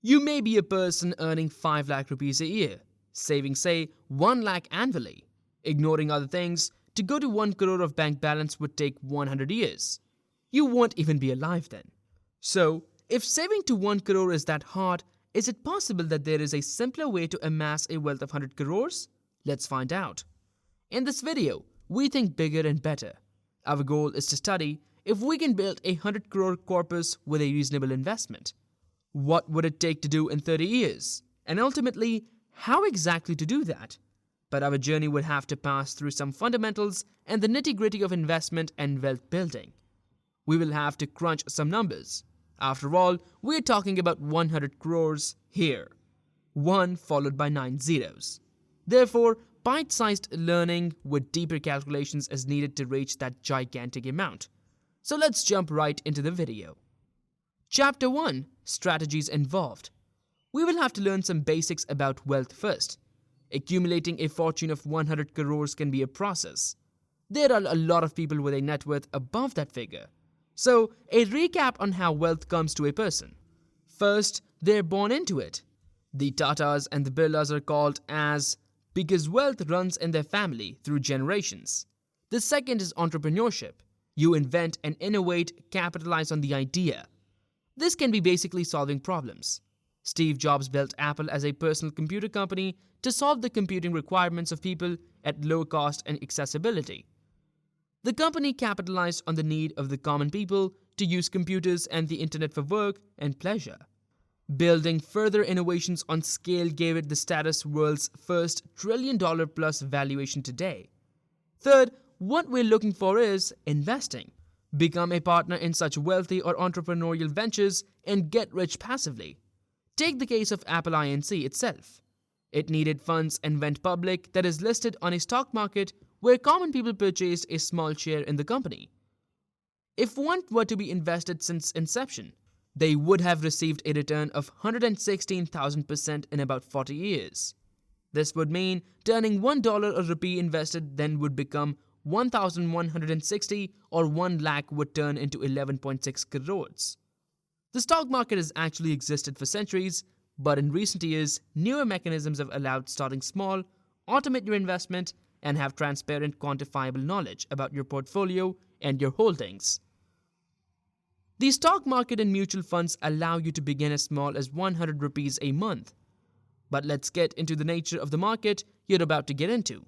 You may be a person earning 5 lakh rupees a year, saving say 1 lakh annually. Ignoring other things, to go to 1 crore of bank balance would take 100 years. You won't even be alive then. So, if saving to 1 crore is that hard, is it possible that there is a simpler way to amass a wealth of 100 crores? Let's find out. In this video, we think bigger and better. Our goal is to study if we can build a 100 crore corpus with a reasonable investment. What would it take to do in 30 years? And ultimately, how exactly to do that? But our journey would have to pass through some fundamentals and the nitty-gritty of investment and wealth building. We will have to crunch some numbers. After all, we're talking about 100 crores here. 1 followed by 9 zeros. Therefore, bite-sized learning with deeper calculations is needed to reach that gigantic amount. So let's jump right into the video. Chapter 1. Strategies involved. We will have to learn some basics about wealth first. Accumulating a fortune of 100 crores can be a process. There are a lot of people with a net worth above that figure. So, a recap on how wealth comes to a person. First, they're born into it. The Tatas and the Birlas are called as because wealth runs in their family through generations. The second is entrepreneurship. You invent and innovate, capitalize on the idea. This can be basically solving problems. Steve Jobs built Apple as a personal computer company to solve the computing requirements of people at low cost and accessibility. The company capitalized on the need of the common people to use computers and the internet for work and pleasure. Building further innovations on scale gave it the status world's first trillion-dollar-plus valuation today. Third, what we're looking for is investing. Become a partner in such wealthy or entrepreneurial ventures and get rich passively. Take the case of Apple Inc. itself. It needed funds and went public, that is listed on a stock market where common people purchased a small share in the company. If one were to be invested since inception, they would have received a return of 116,000% in about 40 years. This would mean turning $1 a rupee invested then would become 1,160 or 1 lakh would turn into 11.6 crores. The stock market has actually existed for centuries, but in recent years, newer mechanisms have allowed starting small, automate your investment, and have transparent quantifiable knowledge about your portfolio and your holdings. The stock market and mutual funds allow you to begin as small as 100 rupees a month. But let's get into the nature of the market you're about to get into.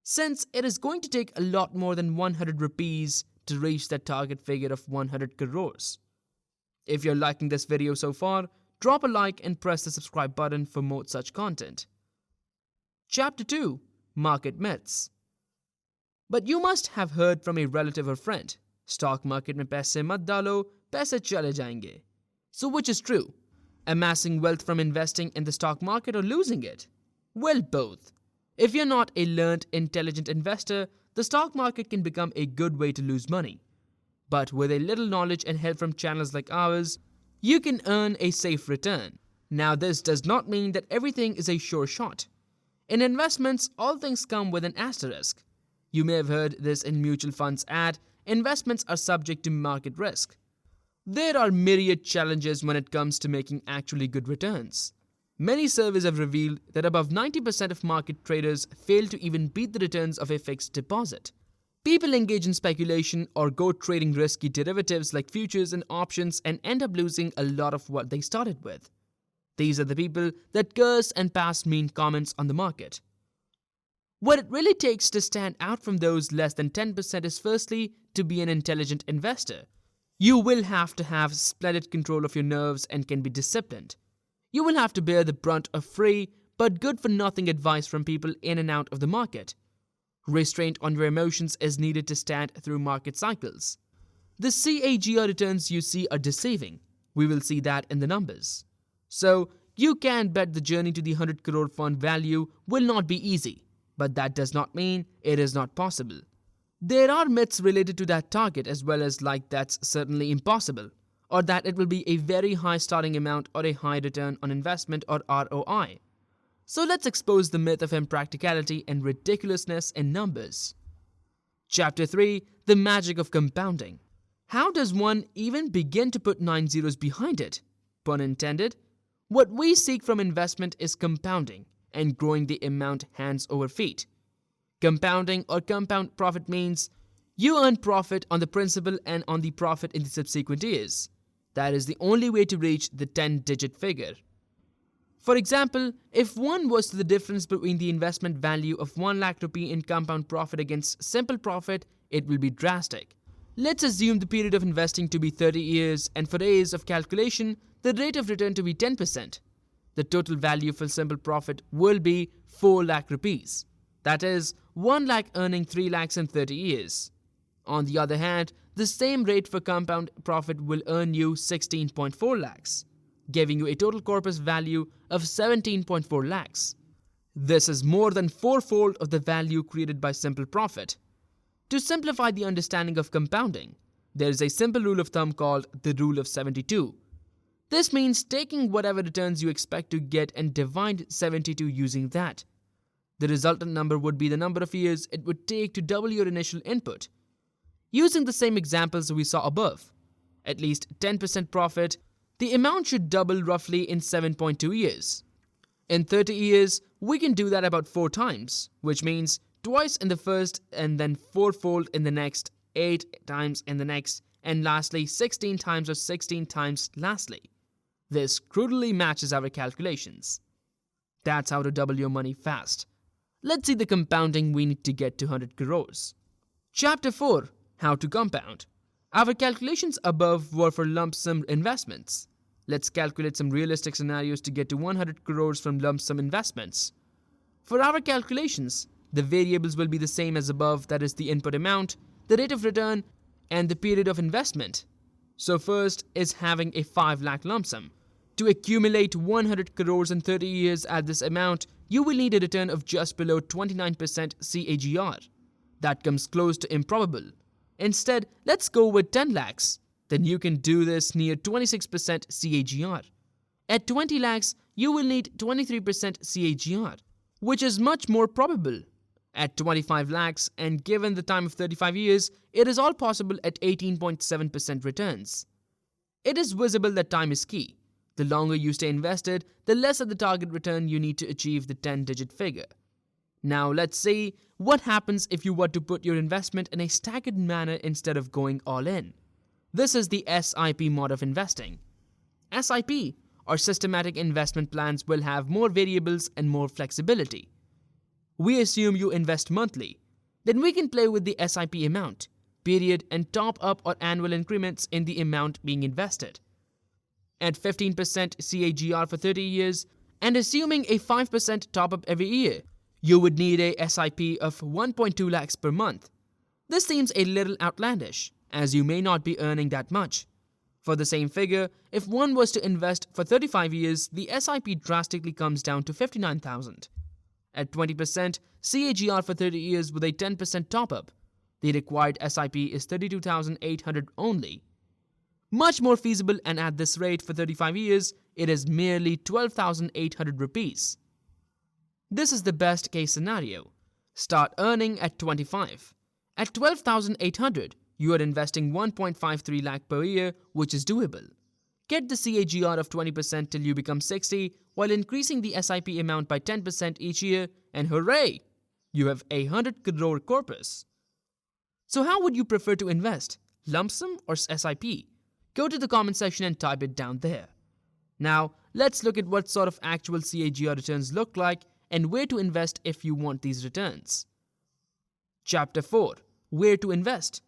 Since it is going to take a lot more than 100 rupees to reach that target figure of 100 crores. If you're liking this video so far, drop a like and press the subscribe button for more such content. Chapter 2. Market Myths. But you must have heard from a relative or friend, stock market mein paise mat dalo, paise chale jayenge. So which is true? Amassing wealth from investing in the stock market or losing it? Well, both. If you're not a learned, intelligent investor, the stock market can become a good way to lose money. But with a little knowledge and help from channels like ours, you can earn a safe return. Now, this does not mean that everything is a sure shot. In investments, all things come with an asterisk. You may have heard this in mutual funds ad, investments are subject to market risk. There are myriad challenges when it comes to making actually good returns. Many surveys have revealed that above 90% of market traders fail to even beat the returns of a fixed deposit. People engage in speculation or go trading risky derivatives like futures and options and end up losing a lot of what they started with. These are the people that curse and pass mean comments on the market. What it really takes to stand out from those less than 10% is firstly to be an intelligent investor. You will have to have splendid control of your nerves and can be disciplined. You will have to bear the brunt of free but good-for-nothing advice from people in and out of the market. Restraint on your emotions is needed to stand through market cycles. The CAGR returns you see are deceiving. We will see that in the numbers. So, you can bet the journey to the 100 crore fund value will not be easy, but that does not mean it is not possible. There are myths related to that target as well as like that's certainly impossible, or that it will be a very high starting amount or a high return on investment or ROI. So let's expose the myth of impracticality and ridiculousness in numbers. Chapter 3. The Magic of Compounding. How does one even begin to put 9 zeros behind it? Pun intended. What we seek from investment is compounding and growing the amount hands over feet. Compounding or compound profit means you earn profit on the principal and on the profit in the subsequent years. That is the only way to reach the 10-digit figure. For example, if one was the difference between the investment value of 1 lakh rupee in compound profit against simple profit, it will be drastic. Let's assume the period of investing to be 30 years and for ease of calculation, the rate of return to be 10%. The total value for simple profit will be 4 lakh rupees. That is, 1 lakh earning 3 lakhs in 30 years. On the other hand, the same rate for compound profit will earn you 16.4 lakhs, giving you a total corpus value of 17.4 lakhs. This is more than fourfold of the value created by simple profit. To simplify the understanding of compounding, there is a simple rule of thumb called the rule of 72. This means taking whatever returns you expect to get and divide 72 using that. The resultant number would be the number of years it would take to double your initial input. Using the same examples we saw above, at least 10% profit, the amount should double roughly in 7.2 years. In 30 years, we can do that about 4 times, which means twice in the first and then fourfold in the next, 8 times in the next, and lastly 16 times or 16 times lastly. This crudely matches our calculations. That's how to double your money fast. Let's see the compounding we need to get to 100 crores. Chapter 4. How to compound. Our calculations above were for lump sum investments. Let's calculate some realistic scenarios to get to 100 crores from lump sum investments. For our calculations, the variables will be the same as above, that is the input amount, the rate of return, and the period of investment. So first is having a 5 lakh lump sum. To accumulate 100 crores in 30 years at this amount, you will need a return of just below 29% CAGR. That comes close to improbable. Instead, let's go with 10 lakhs. Then you can do this near 26% CAGR. At 20 lakhs, you will need 23% CAGR, which is much more probable. At 25 lakhs, and given the time of 35 years, it is all possible at 18.7% returns. It is visible that time is key. The longer you stay invested, the lesser the target return you need to achieve the 10-digit figure. Now let's see what happens if you were to put your investment in a staggered manner instead of going all in. This is the SIP mode of investing. SIP, or systematic investment plans, will have more variables and more flexibility. We assume you invest monthly. Then we can play with the SIP amount, period, and top up or annual increments in the amount being invested. At 15% CAGR for 30 years and assuming a 5% top up every year, you would need a SIP of 1.2 lakhs per month. This seems a little outlandish, as you may not be earning that much. For the same figure, if one was to invest for 35 years, the SIP drastically comes down to 59,000. At 20% CAGR for 30 years with a 10% top-up, the required SIP is 32,800 only. Much more feasible, and at this rate for 35 years, it is merely 12,800 rupees. This is the best case scenario. Start earning at 25. At 12,800, you are investing 1.53 lakh per year, which is doable. Get the CAGR of 20% till you become 60 while increasing the SIP amount by 10% each year, and hooray! You have a 100 crore corpus. So how would you prefer to invest? Lump sum or SIP? Go to the comment section and type it down there. Now, let's look at what sort of actual CAGR returns look like and where to invest if you want these returns. Chapter 4. Where to invest?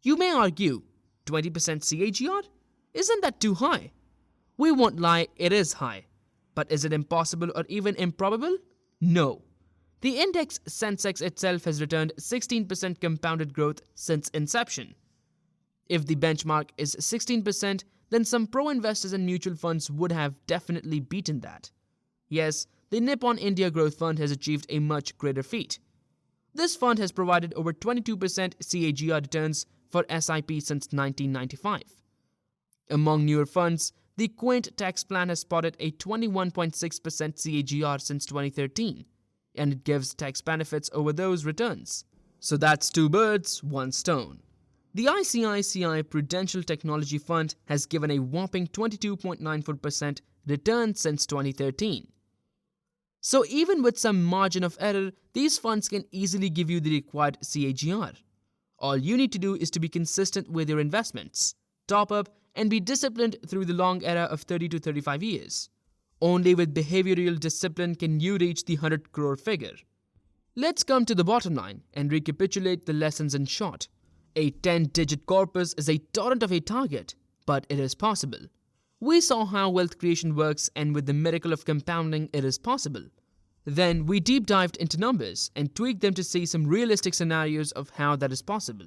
You may argue, 20% CAGR? Isn't that too high? We won't lie, it is high. But is it impossible or even improbable? No. The index Sensex itself has returned 16% compounded growth since inception. If the benchmark is 16%, then some pro investors and mutual funds would have definitely beaten that. Yes, the Nippon India Growth Fund has achieved a much greater feat. This fund has provided over 22% CAGR returns for SIP since 1995. Among newer funds, the Quaint Tax Plan has spotted a 21.6% CAGR since 2013, and it gives tax benefits over those returns. So that's two birds, one stone. The ICICI Prudential Technology Fund has given a whopping 22.94% return since 2013. So even with some margin of error, these funds can easily give you the required CAGR. All you need to do is to be consistent with your investments, top up, and be disciplined through the long era of 30 to 35 years. Only with behavioral discipline can you reach the 100 crore figure. Let's come to the bottom line and recapitulate the lessons in short. A 10-digit corpus is a torrent of a target, but it is possible. We saw how wealth creation works, and with the miracle of compounding, it is possible. Then we deep dived into numbers and tweaked them to see some realistic scenarios of how that is possible.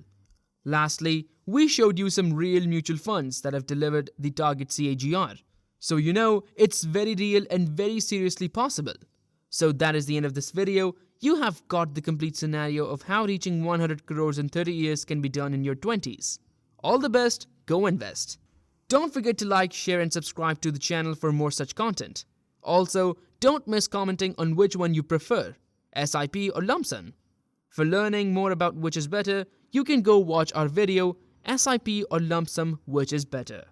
Lastly, we showed you some real mutual funds that have delivered the target CAGR. So you know it's very real and very seriously possible. So that is the end of this video. You have got the complete scenario of how reaching 100 crores in 30 years can be done in your 20s. All the best, go invest. Don't forget to like, share and subscribe to the channel for more such content. Also, don't miss commenting on which one you prefer, SIP or lump sum. For learning more about which is better, you can go watch our video, SIP or lump sum, which is better.